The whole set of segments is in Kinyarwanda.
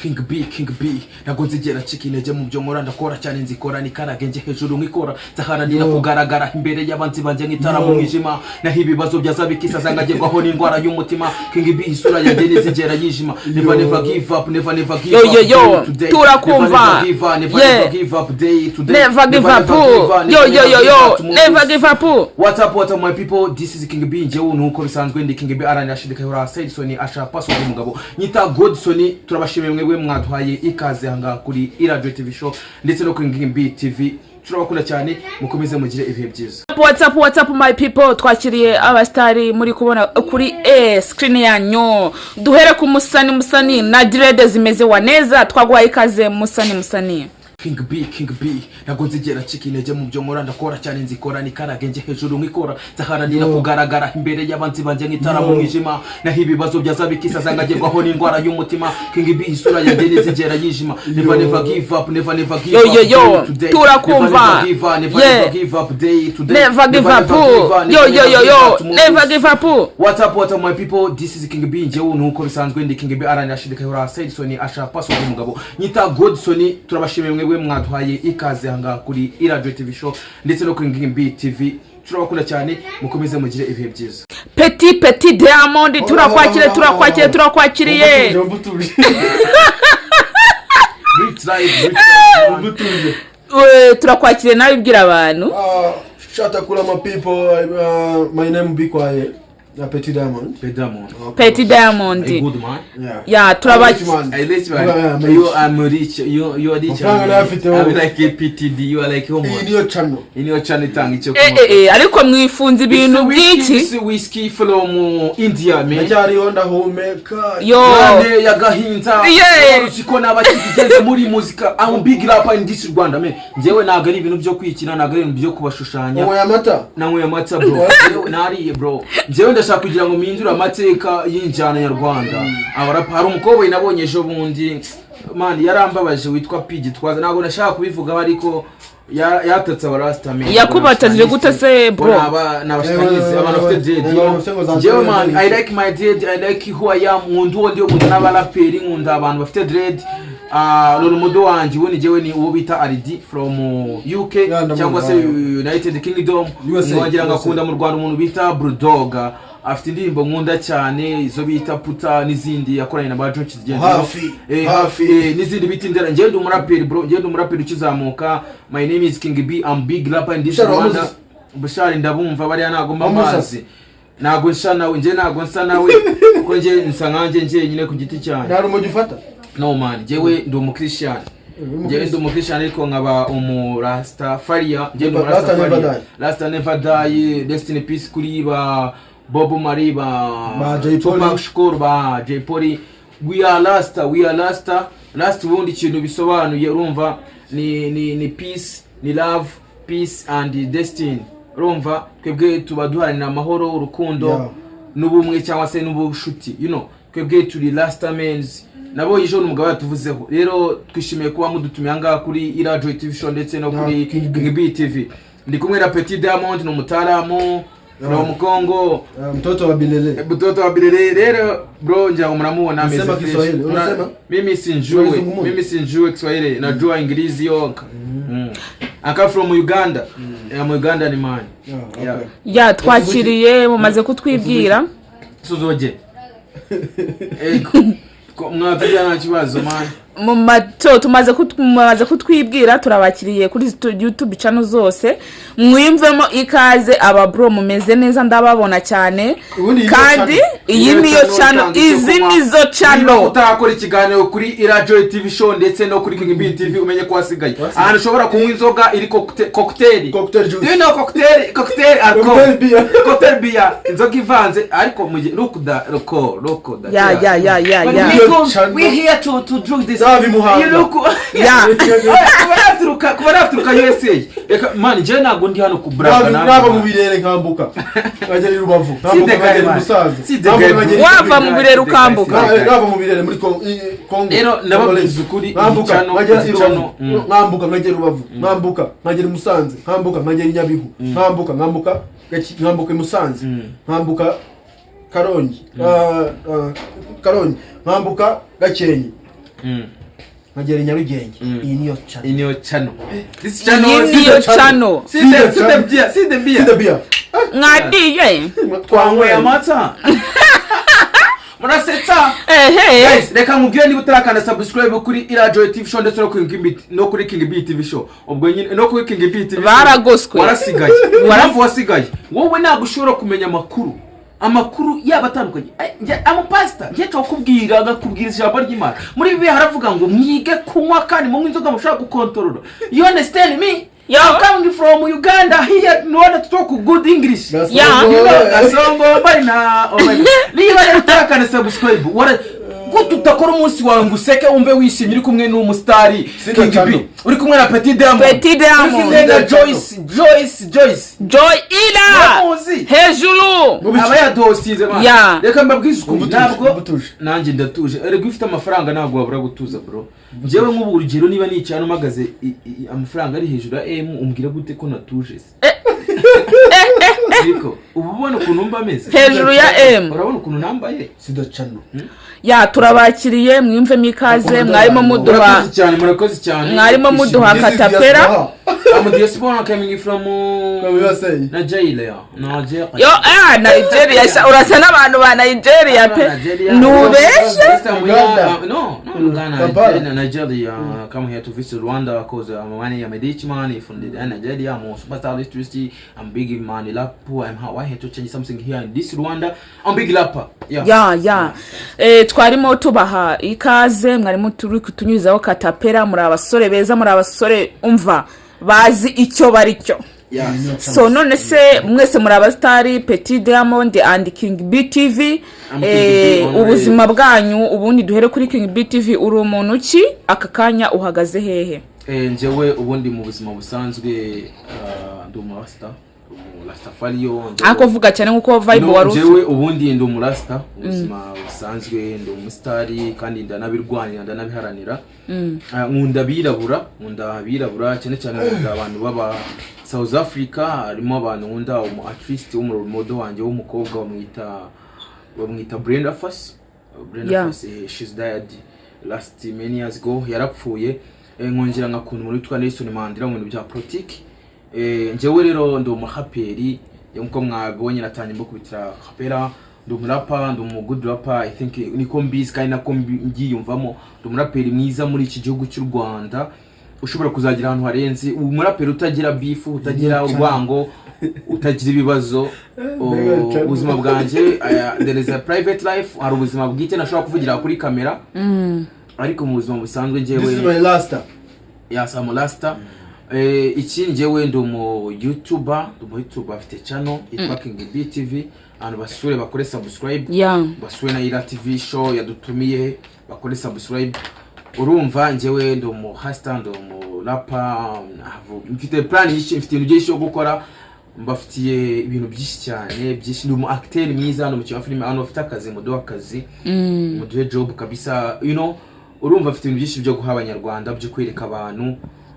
King B nago nzigera cikinege mu byo nkora ndakora cyane nzikora nikarage nje hejuru nkikora zaharanira kugaragara imbere y'abanzi banje nkitara mu mwijima naho ibibazo byazabikisa zangagerwaho n'indwara y'umutima. King B isura ya Denise zigera yijima never give up never give up yo turakumva never give up day today never give up yo never give up. What's up my people, this is King B nje nuko bisanzwe ndi King B aranyashidika yora Saidson asha paso y'umugabo nyita Godson. Turabashimye we mwaduhaye ikaze hanga kuri Radio TV show ndetse no kuri King B TV. Turabakunda cyane mukomeze mugire ibihe byiza. What's up my people, twakiriye abastari muri kubona kuri screen yanyu. Duhere ku musani na dread zimeze waneza, twagwaye ikaze musani. King B nago nzigera cikinege mu byo nkora ndakora cyane nzikora nikarage nje hejuru nkikora zaharanira kugaragara imbere y'abanzi banje nkitara mu mwijima naho ibibazo byazabikisa zangagerwaho n'indwara y'umutima. King B isura ya Denise zigera yijima never give up never give up yo turakumva never give up day today never give up yo never give up. What's up my people, this is King B nje nuko bisanzwe ndi King B aranyashidika yora Saidson asha paso y'umugabo nyita Godson. Turabashimye we mwaduhaye ikaze hanga kuri Radio TV show ndetse no kuri King B TV. Turabakunda cyane mukomeze mugire ibihe byiza. Petit Diamond turakwakiriye turakwakiriye nawe ibwira abantu. Shout out to my people, my name be quiet. Petit Diamond. Petit Diamond. A good man. Yeah, I let you. You are rich. You are rich. I'm like a PTD. You are like home. In your channel. Tangi cyo. Ariko mwifunze ibintu byiki. Whiskey from India, man. Najari onda homemaker. Yo. Nane yagahinza. Urusiko n'abakigenze muri muzika. I'm big rapper in this Rwanda, man. Njewe naga ari ibintu byo kwikina, naga ari ibintu byo kubashushanya. Nanwe amata bro. Nariye bro. Njewe ndashaka kugira ngo mpindura amateka y'injana nyarwanda. Abarapa hari umukobwa nabonye ejo bundi man yarambabaje witwa Pigi twaza nago nashaka kubivuga ariko yatatse abarasta men yakubatazije gute se bro nabashikanize abantu bafite dread. Jewe man I like my dread, I like who I am. Nkundu ndi umuntu n'abaraperi nkunda abantu bafite dread. Loromodo wanje woni jewe ni uwo bita RD from UK cyangwa se United Kingdom. Nwagira ngakunda mu Rwanda umuntu bita Bulldog afite indirimbo nkunda cyane izo bita puta n'izindi yakoranye na ba George zigenda hafi n'izindi biti ndera. Nje ndi umuraperi bro, nje ndi umuraperi ukizamuka. My name is King B, I'm big rapper in this Rwanda. Bushari ndabumva bari nagomba mazi nago nsha nawe nje nago nsa nawe ko nje nsanganje nje nyine ku giti cyane. Nari mu gifata no man, jewe ndi umukristian. Jewe ndi umukristian ariko nkaba umurasta faria. Nje ndi umurasta faria. Rasta never die. Destiny peace kuri ba Bobo Mariba Tupac Shakur ba Jay Polly. We are last wundi kintu bisobanuye urumva ni peace, ni love, peace and destiny. Urumva twebwe tuba duharanira amahoro, urukundo n'ubumwe cyangwa se n'ubushuti, you know. Twebwe turi last amens nabo ejo n'umugabo yatuvuzeho. Rero twishimiye kuba mudutumye anga kuri Radio TV show ndetse no kuri King B TV. Ndi kumwe na Petit Diamond n'umutaramu from Congo, mtoto wa Bilele. Rero bro njya muramuona ameze Kiswahili. Unasema mimi sinjue Kiswahili, najua Ingilizi yonka. Aka from Uganda. Mu Uganda ni man. Ya twakiriye mumaze kutwibwira. Suzoje. Mwabwira nta kibazo man. Tumaze kutwibwira turabakiriye kuri YouTube channel zose. Mwimvemo ikaze aba bro mumeze neza ndababona cyane. Kandi iyi niyo channel, izi nizo channel. Utakora ikiganiro kuri Radio TV show ndetse no kuri King B TV umenye ko wasigaye. Ahantu ushobora kunywa inzoga iri cocktail juice. Do you know cocktail alcohol? Cocktail beer. Inzoga ivanze ariko muje roko da. Yeah. We here to drink this. You look kubaraturuka USA. Man je nago ndi hano kubraga naba mu birere nkambuka ngajya ni Rubavu nkambuka ngajya Musaza wava mu birere ukambuka naba mu birere muri Kongo. Rero nababwiza ukuri nkambuka ngajya Rubavu nkambuka ngajya Musanze nkambuka ngajya Nyabihu nkambuka Musanze nkambuka Karongi nkambuka Gakenke nkagera i Nyarugenge iyi niyo channel this channel iyi niyo channel see the beer mwadiye twanyweye amata murasetsa guys reka nkubwire niba utarakanda subscribe kuri Irajoy TV show ndetse no kuri King B TV show ubwo nyine no kuri King B TV baragoswe warasigaye wasigaye wowe ntabwo ushobora kumenya amakuru yaba atandukanye amapasta ngiye kubwira agakubwira ijambo ry'Imana muri bibi haravuga ngo mwige kunywa kandi mu inzoga mushaka gukontorora you understand me? I'm coming from Uganda here in order to talk good English. Gasongo bana niba utakana subscribe gutu utakora umunsi wawe nguseke umve wishimye uri kumwe n'umustar King B uri kumwe na Petit Diamond Joy ila hejuru aba yadosize man reka mbabwize uko ntabwo nanjye ndatuje rego ufite amafaranga ntabwo wabura gutuza bro jewe nk'ubu urugero niba nicana umagaze amafaranga ari hejuru ya umbwira gute ko natuje Niko ububona ukuntu mba meze hejuru ya urabona ukuntu nambaye sidacano turabakiriye mwimve mikaze mwarimo murakoze cyane mwarimo muduha katapera diaspora coming from Nigeria Nigeria urasa n'abantu ba Nigeria pe nubeshe Nigeria come here to visit Rwanda because I'm one of rich man from Nigeria. I'm a superstar electricity. I'm big man lapo. I'm here to change something here in this Rwanda. I'm big lapper. Twarimo tubaha ikaze mwarimo turi kutunyuzaho katapera muri abasore beza muri abasore umva bazi icyo bari cyo so none se mwese muri abastari Petit Diamond and King B TV ubuzima bwanyu ubundi duhere kuri King B TV uri umuntu ki akakanya uhagaze hehe njewe ubundi mu buzima busanzwe ndumurasta Fario ako vuga cyane nkuko vibe waruzi njewe ubundi ndumurasta ubuzima busanzwe ndumustari kandi ndanabirwanira ndanabiharanira nkunda birabura cyane cyane abantu baba South Africa harimo abantu nkunda artist w'umuromode wanje w'umukobwa bamwita Brenda Fassie she's died last many years ago yarapfuye nkongera ngakunda umuntu witwa Nelson Mandela mu bintu bya politique njewe rero ndo umuraperi nkuko mwabonye natanye mbo kubitira rapera ndo umurapa ndo good rapper I think niko mbizi kandi nako ngiyumvamo ndo umuraperi mwiza muri iki gihugu cy'u Rwanda ushobora kuzagira ahantu harenze umuraperi utagira beef utagira urwango utagira ibibazo ubuzima bwanje there is a private life hari ubuzima bwite nashobora kuvugira kuri kamera ariko mu buzima busanzwe njewe this is my last iki njewe ndo mu YouTuber afite channel yitwa King B TV abantu basure bakore subscribe basure na Ira TV show yadutumiye bakore subscribe urumva njewe ndo mu hashtag ndo mu rapper mfite plan y'iki mfite ibyo cyo gukora mbafitiye ibintu byinshi cyane byinshi ndo mu acteur mwiza ndo mu cyafilime ano afite akazi mu akazi mu duhe job kabisa urumva afite ibintu byinshi byo guha abanyarwanda byo kwereka abantu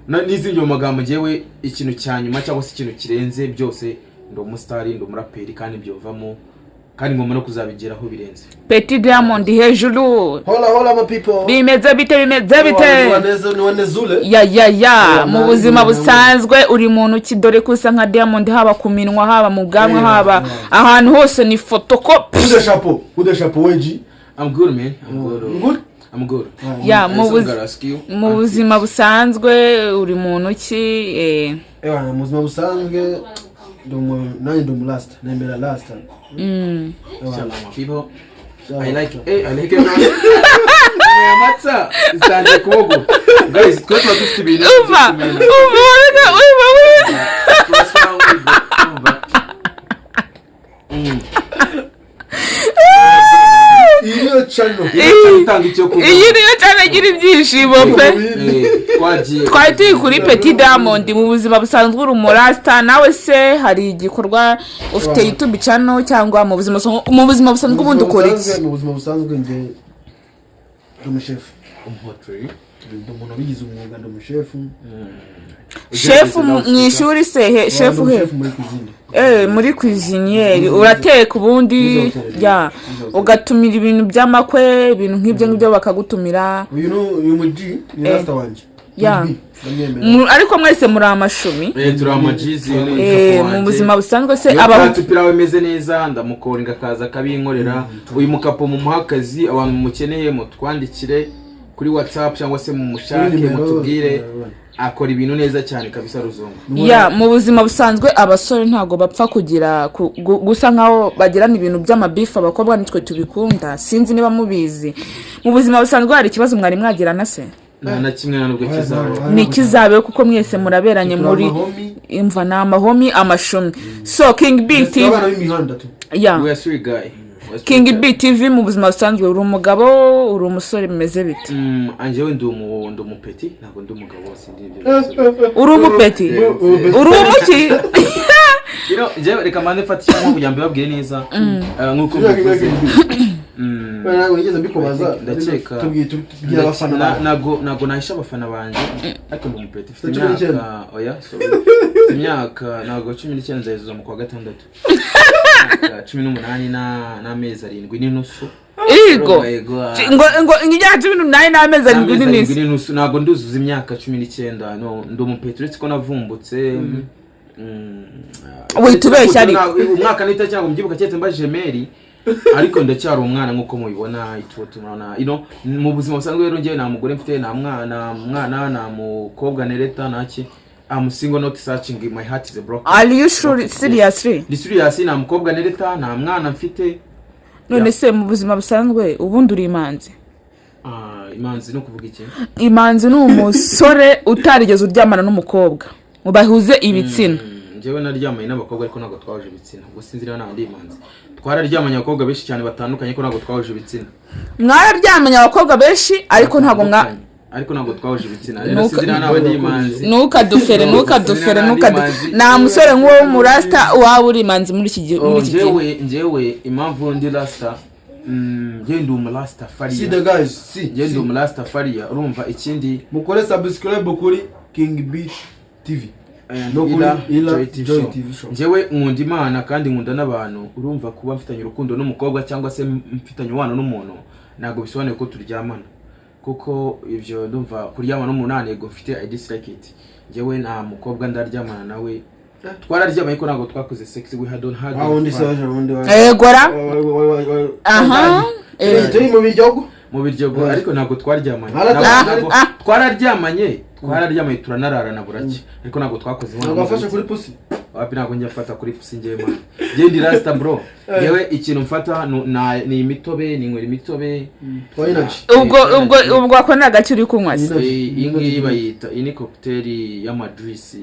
n'izindi magambo njewe ikintu cyanyuma cyangwa se ikintu kirenze byose ndo umustari ndo umuraperi kandi byovamo kandi ngomba no kuzabigeraho birenze Petit Diamond hejuru hola my people bimeze bite mu buzima busanzwe uri muntu kidore kusa nka Diamond haba kuminwa haba mu bwanwa haba ahantu hose ni photocopy Ude chapeau weji I'm good man I'm good mu buzima busanzwe uri muntu ki mu buzima busanzwe ndo last nembera last people I like it matsa stande kubogo guys twatwa dufite ibintu iyo channel gira ibyishimo pe twari turi kuri Petit Diamond mu buzima busanzwe uri umurasta nawe se hari igikorwa ufite YouTube channel cyangwa mu buzima busanzwe ubundi ukora iki mu buzima busanzwe nge umuchef umuhoteli ndi umuntu wabigize umwuga ndi umushefu shefu mu ishuri se shefu he muri cuisiniere urateka ubundi ya ugatumira ibintu by'amakwe ibintu nk'ibyo ngibyo bakagutumira uyu muji ni rasta wanje ya ariko mwese muri amashumi turi amajizi mu buzima busanzwe se abatupira bameze neza ndamukoringa kaza kabinkorera uyu mukapo mu muhakazi abantu mukeneye mutwandikire kuri WhatsApp cyangwa se mu mushake mutubwire akora ibintu neza cyane kabisa Ruzungu. Ya mu buzima busanzwe abasore ntago bapfa kugira gusa nkaho bagirana ibintu by'amabifa abakobwa nitwe tubikunda sinzi niba mubizi mu buzima busanzwe hari ikibazo mwari mwagirana se na kimwe nubwo kizabe ni kizabe kuko mwese muraberanye muri imva na amahomi amashumi so King B TV yeah we are sweet guy King B TV mu buzima busanzwe uri umugabo uri umusore bimeze bite anjewe ndi umupeti ntabwo ndi umugabo sindi ibyo uri umupeti uri umuki je reka mande fatisha mu kujya mbabwire neza nkuko bivuze wigeze mbikubaza ndakeka tugira abafana nago nahisha abafana banje ariko ndi umupeti mfite imyaka imyaka nago 19 nzayizuza mu kwa gatandatu 18 n'amezi 7 n'inusu Igo ngo njya 18 n'amezi 7 n'inusu nago nduzuza imyaka 19 no ndi umupeti uretse ko navumbutse witubeshya ari umwaka nita cyangwa mbyibuka cyetse mbaje Mary ariko ndacyari umwana nkuko mubibona itutumana mu buzima busanzwe rero ngiye nta mugore mfite nta mwana nta mukobwa nereta naki I'm single not searching my heart is broken. Are you sure seriously? Seriously nta mukobwa nereta nta mwana mfite. None se mu buzima busanzwe ubundi uri imanzi? Imanzi no kuvuga iki? Imanzi ni umusore utarigeze uryamana n'umukobwa. Mubahuze ibitsina. Njyewe naryamanye n'abakobwa ariko ntabwo twahuje ibitsina. Ubwo sinzira n'andi imanzi. Twararyamanye abakobwa benshi cyane batandukanye ariko ntabwo twahuje ibitsina. Mwararyamanye abakobwa benshi ariko ntabwo ariko ntabwo twahuje ibitsina rero sinzira n'abandi imanzi. Ntukadufere nta musore nk'uwo mu rasta waba uri imanzi muri iki gihe. Njyewe impamvu ndi rasta ngende umurasta Faria. See the guys, ngende umurasta Faria urumva ikindi mukore subscribe kuri King B TV. No Joy TV show. Njyewe nkunda Imana kandi nkunda n'abantu urumva kuba mfitanye urukundo n'umukobwa cyangwa se mfitanye ubana n'umuntu ntago bisobanuye ko turyamana kuko ibyo ndumva kuryamana n'umunane go mfite I dislike it. Njyewe nta mukobwa ndaryamana nawe twararyamanye ko ntago twakoze sex we had on hard. Gora turi mu biryogo ariko ntago twaryamanye twararyamanye turanararana burake ariko ntago twakoze ntago afashe kuri pussy wapi ntago njya fata kuri pussy ngiye man ndi rasta bro yewe ikintu mfata ni imitobe ni nywera imitobe ubwo ako nagace uri kunywa iyi bayita ini cocktail y'amadrisi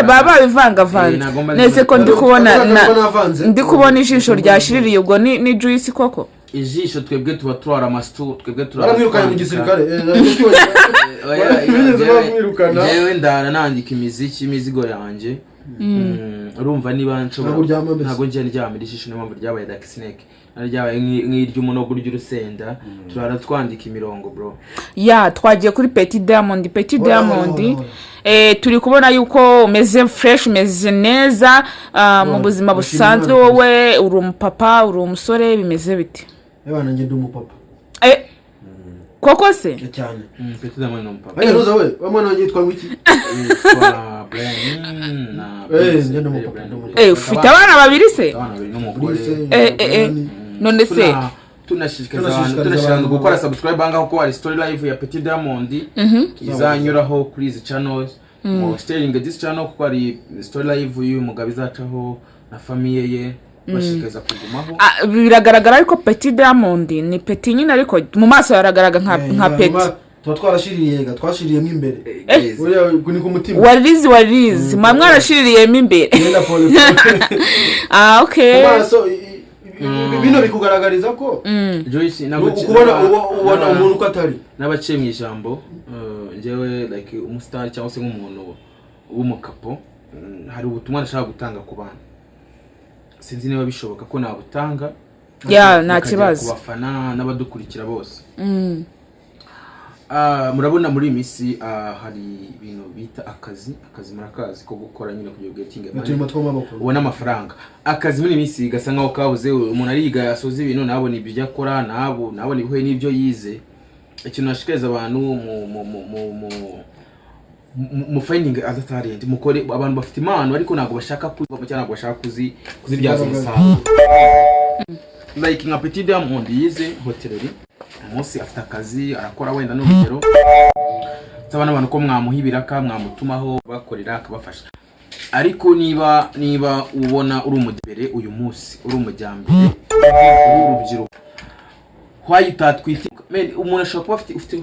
baba bivangavanze nese ko ndi kubona ijisho ryashiririye ubwo ni juice koko ijisho twebwe tuba turara amastu twebwe baramwirukanye mu gisirikare yewe ndana nandika imizigo yanjye urumva niba nshobora ntago njye ndyamira ijisho niyo mpamvu ryabaye dark snake naryabaye nk'iry'umunogo ry'urusenda turara twandika imirongo bro ya twagiye kuri Petit Diamond turi kubona yuko umeze fresh umeze neza mu buzima busanzwe wowe uri umupapa uri umusore bimeze bite Ebana nge ndi umupapa koko se cyane Petit Diamond ni umupapa ayiruza we bamwana wanjye yitwa wiki yitwa Brian nge ndi umupapa ufite abana babiri se abana babiri n'umugore none se tunashishikariza gukora subscribe angaho ko ari story live ya Petit Diamond izanyuraho kuri izi channels mo steering this channel ko ari story live y'uyu mugabo izacaho na famille ye bashikaza kugumaho biragaragara ariko Petit Diamond ni Petit nyine ariko mu maso yaragaragara nka Petit twashiriyemo imbere ni ku mutima warizi mwarashiriyemo imbere okay bino bikugaragariza ko Joyce ubona umuntu uko atari n'abaciye mu ijambo njyewe like umustar cyangwa se nk'umuntu w'umukapo hari ubutumwa nashaka gutanga ku bantu sinzi niba bishoboka ko nabutanga nta kibazo ku bafana n'abadukurikira bose murabona muri misi hari ibintu bita akazi murakazi ko gukora nyine kugiye gutinga ubona amafaranga akazi muri misi gasa nkaho kabuze umuntu ariga yasoza ibintu nabona ibyo akora nabona ibihuye n'ibyo yize ikintu nashikeza abantu mu finding other talent mukore abantu bafite impano ariko ntago bashaka kuziva cyangwa bashaka kuzibyaza umusaruro like nka Petit Diamond yize hotellerie umunsi afite akazi arakora wenda n'urugero tabana abantu ko mwamuhibiraka mwamutumaho bakorera akabafasha ariko niba ubona uri umudebere uyu munsi uri umujyambere uri urubyiruko why utatwite umuntu ashobora kuba ufite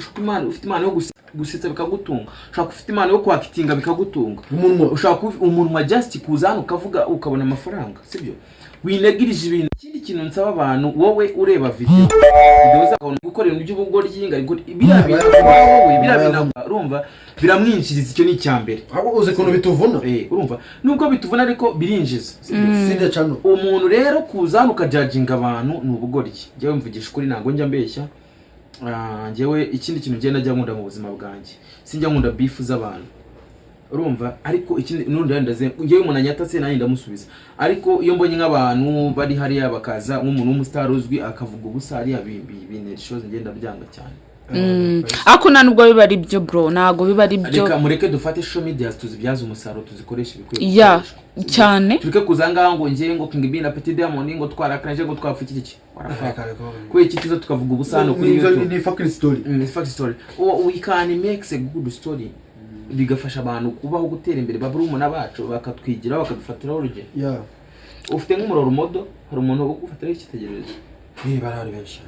impano yo gusetsa bikagutunga ushobora ufite impano yo kwakitinga bikagutunga ushobora umunwa just kuzana ukavuga ukabona amafaranga sibyo winegirije ibintu ikindi kintu nsaba abantu wowe ureba video zakabona gukorera ibyo ubwo ryinga birabina urumva biramwinjiriza icyo ni cyambere abo uze kuno bituvuna urumva nubwo bituvuna ariko birinjiza sinde cyano umuntu rero kuzana ukajudginga abantu n'ubugoryi ngewe mvugisha kuri nango njya mbeshya ngewe ikindi kintu ngenda njya nkunda mu buzima bwanjye sinjya nkunda beef z'abantu urumva ariko ikindi nundi yandaze ngewe umuntu anyatatse nani ndamusubiza ariko iyo mbonye nk'abantu bari hari yabakaza nk'umuntu w'umustar uzwi akavuga ubusari abintu shows ngenda byanga cyane ako nubwo biba ari byo bro nago biba ari byo reka mureke dufate social media tuzibyaza umusaruro tuzikoresha ibikwiye cyane tureke kuzanga ngo ngiye ngo King B na Petit Diamond ngo twarakanje ngo twapfa iki warafaka ko iki kizo tukavuga ubusano kuri YouTube ni fucking story we can make a good story bigafasha abantu kubaho gutera imbere baburumuna bacu bakatwigira bakadufatiraho urugero ufite nk'umuroro modo hari umuntu wo gufatira ikitegererezo barari benshi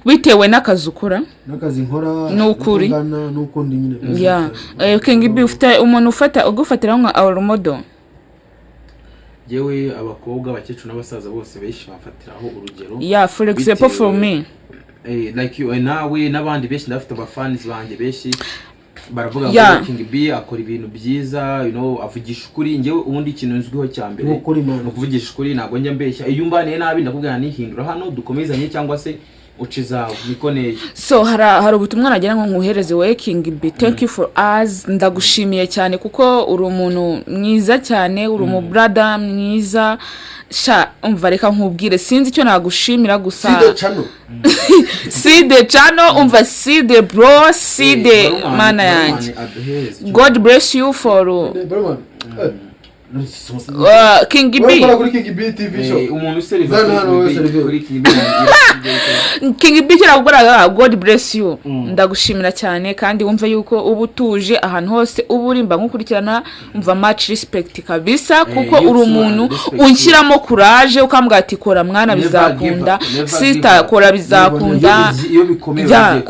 bitewe n'akazi ukora n'akazi nkora n'ukuri n'uko ndi nyine King B ufite umuntu ugufatira nka Oromodo yewe abakobwa abakecuru n'abasaza bose benshi bafatiraho urugero for example for me like you nawe n'abandi benshi ndafite abafans banjye benshi baravuga ngo King B akora ibintu byiza avugisha ukuri ngewe ubundi ikintu nzwiho cyambere no kuvugisha ukuri nago njya mbeshya iyo umbaniye nabi ndakubwira nihindura hano dukomezanye cyangwa se ucizaho nikoneye so hari ubutumwa nagira ngo nkuhereze we King B thank you for us ndagushimiye cyane kuko uri umuntu mwiza cyane uri mu brother mwiza sha umva reka nkubwire sinzi icyo nagushimira gusa see the channel umva see the bro see the mana yanjye God bless you for King B TV show umuntu useriva kuri King B kiragora God bless you ndagushimira cyane kandi wumve yuko ubu tuje ahantu hose uburimba nkukurikirana umva much respect kabisa kuko uri umuntu unshyiramo courage ukambwa ati kora mwana bizakunda sister kora bizakunda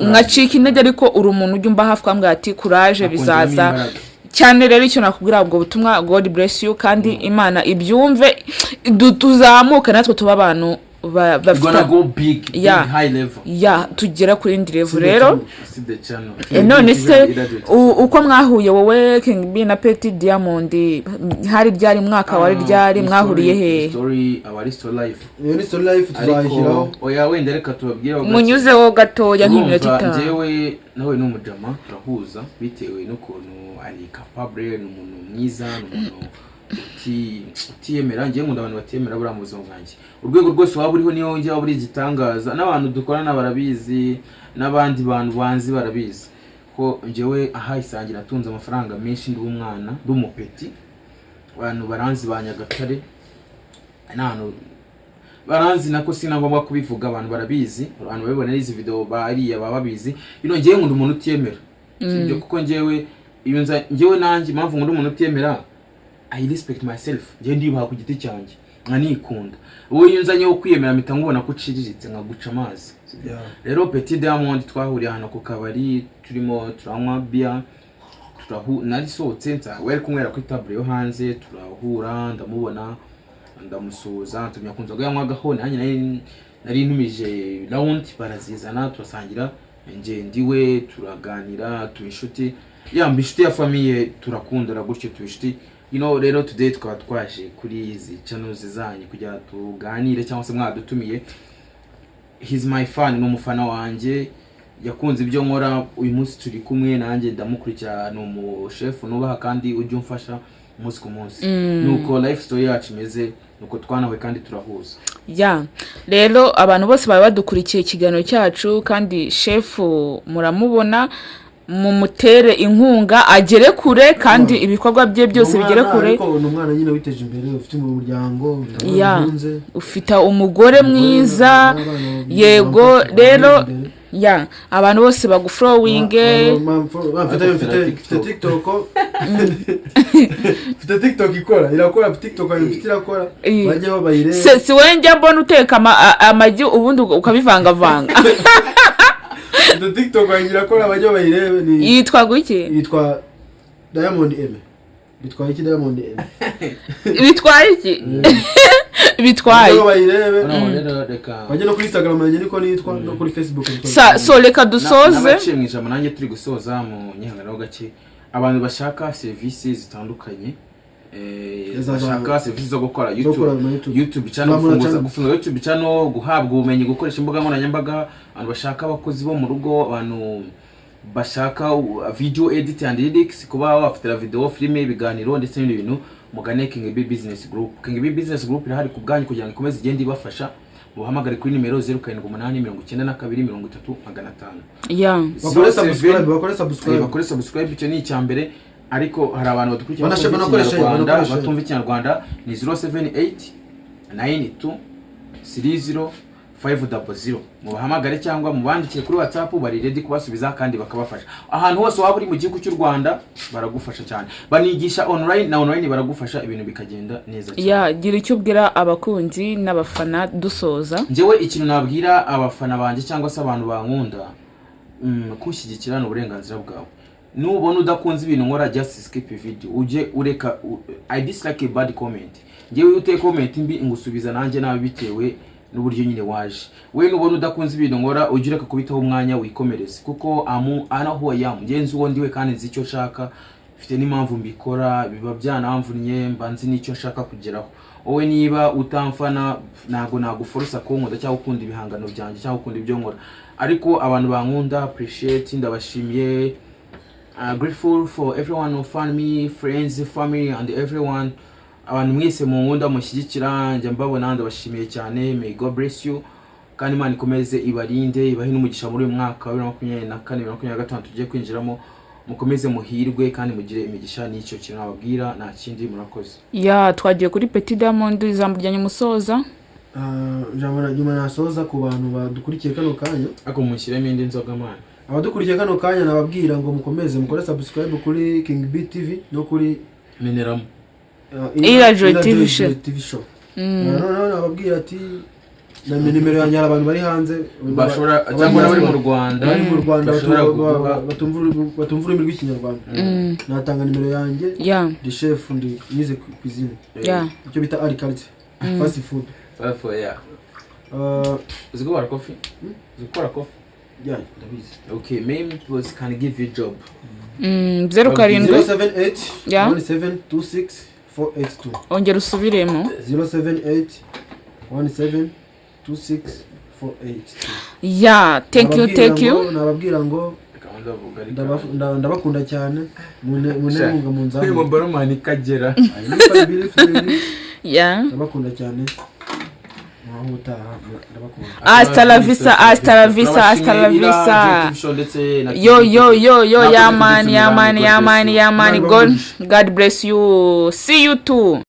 ngacika intege ariko uri umuntu ujya umba hafi kwambwa ati courage bizaza cyane rero icyo nakubwira ubwo butumwa God bless you kandi Imana ibyumve tuzamuka natwe tuba abantu gonna go big high level tugera kuri indi level rero none se uko mwahuye wowe King B na Petit Diamond hari ryari mwaka wari ryari mwahuriye he story our story life ni story life tuzayishyiraho oya wenda reka tubabwire munyuzeho gatoya nk'iminota 5 njyewe nawe n'umujama turahuza bitewe n'ukuntu ari capable n'umuntu mwiza n'umuntu utiyemera ngiye nkunda abantu batiyemera buri mu buzima bwanjye urwego rwose waba uriho niyo njye waba uri igitangaza n'abantu dukorana barabizi n'abandi bantu banzi barabizi ko njyewe isangira natunze amafaranga menshi ndi umwana ndi umupeti abantu baranzi ba Nyagatare n'ahantu baranzi nako sinagomba kubivuga abantu barabizi abantu babibona izi video bariya bababizi ngiye nkunda umuntu utiyemera sibyo kuko njyewe nanjye impamvu nkunda umuntu utiyemera I respect myself ngiye ndibaha ku giti cyanjye nkanikunda wowe yunzanye wo kwiyemera mpita ngubona ko uciriritse nkaguca amazi rero Petit Diamond twahuriye hano ku kabari turimo turanywa beer narisohotse wari kumwera ku table yo hanze turahura ndamubona ndamusuza tumya kunzoga yanywa gahone hanye nari ntumije round barazizana turasangira ndiwe turaganira tubishuti inshuti ya famille turakundana gutyo tubishuti rero today tukaba twaje kuri izi channels zanyu kugira tuganire cyangwa se mwadutumiye he's my fan n'umufana wanje yakunze ibyo nkora. Uyu munsi turi kumwe nanjye ndamukurikira, ni umushefu nubaha kandi ujya umfasha umunsi ku munsi. Nuko life story yacu imeze, nuko twanawe kandi turahuza. Rero abantu bose baba badukurikiye ikiganiro cyacu, kandi shefu muramubona, mumutere inkunga agere kure kandi ibikorwa bye byose bigere kure. Ariko ni umwana nyine witeje imbere, ufite umuryango, ufite umugore mwiza. Yego rero abantu bose baguflowinge. Mfite TikTok irakora bajyeho bayirebe. Si wenjya mbona uteka amagi ubundi ukabivangavanga. TikTok irakora bajyeho bayirebe. Yitwa guki? Yitwa Diamond M. Bitwaye iki Diamond M? Bitwaye iki? Bitwaye bajye no kuri Instagram nanjye niko nitwa, no kuri Facebook. So reka dusoze n'abaciye mu ijambo nanjye turi gusoza mu nyihangano gake. Abantu bashaka serivisi zitandukanye, bashaka serivisi zo gukora YouTube channel, gufunga YouTube channel, guhabwa ubumenyi, gukoresha imbuga nkoranyambaga. Abantu bashaka abakozi bo mu rugo, abantu bashaka video edit and lyrics, kuba bafite video, filime, ibiganiro ndetse n'ibindi bintu, mugane King B Business Group. King B Business Group irahari ku bwanyu kugira ngo ikomeze igende ibafasha. Muhamagare kuri nimero 07889235. Bakore subscribe, icyo ni icyambere. Ariko hari abantu badukurikira batumva Ikinyarwanda, ni 0789230500. Mubahamagare cyangwa mubandikire kuri WhatsApp, bari ready kubasubiza kandi bakabafasha. Ahantu hose waba uri mu gihugu cy'u Rwanda baragufasha cyane, banigisha online baragufasha, ibintu bikagenda neza cyane. Gira icyo ubwira abakunzi n'abafana dusoza. Njyewe ikintu nabwira abafana banje cyangwa se abantu bankunda, kushyigikira n'uburenganzira bwawe. Nubona udakunze ibintu nkora, just skip video, uje ureka. I dislike a bad comment. Njyewe uteye comment mbi ngusubiza nanjye nabi bitewe n'uburyo nyine waje. We nubona udakunze ibintu nkora, uje ureka kubitaho umwanya wikomereze, kuko ana who I am, ngenzi uwo ndiwe kandi nzi icyo nshaka, mfite n'impamvu mbikora, biba byanamvunnye, mba nzi n'icyo nshaka kugeraho. Wowe niba utamfana ntago naguforsa kunkunda cyangwa ukunda ibihangano byanjye cyangwa ukunda ibyo nkora. Ariko abantu bankunda, appreciate, ndabashimiye. Grateful for everyone who found me, friends, family and everyone. Abantu mwese mu nkunda mushyigikira, njye mbabona ndabashimiye cyane. May God bless you, kandi Imana ikomeze ibarinde, ibahe n'umugisha muri uyu mwaka wa 2024-2025 tugiye kwinjiramo. Mukomeze muhirwe kandi mugire imigisha. N'icyo kintu nababwira, nta kindi. Murakoze. Twagiye kuri Petit Diamond, ijambo rya nyumusoza. Ijambo nyuma nasoza ku bantu badukurikiye kano kanya, ako mushyiremo indi nzoga man. Abadukurikiye kano kanya nababwira ngo mukomeze mukore subscribe kuri King B TV no kuri Mineramo Irajoy TV show. Nababwira ati na nimero yanjye abantu bari hanze bashora cyangwa bari mu Rwanda, batumva ururimi rw'Ikinyarwanda, natanga nimero yanjye. Ndi chef, ndi nize cuisine, icyo bita agriculture, fast food. Zigora coffee? Zikora coffee? Ndabizi. Okay, maybe it was can give you job. 078 1726 ongera usubiremo. 078 1726 thank you. Nababwira ngo ndabakunda cyane, munenga munzana. Uyu baromani kagera. Ndabakunda cyane. Hasta la vista. Yo, man. God bless you. See you too.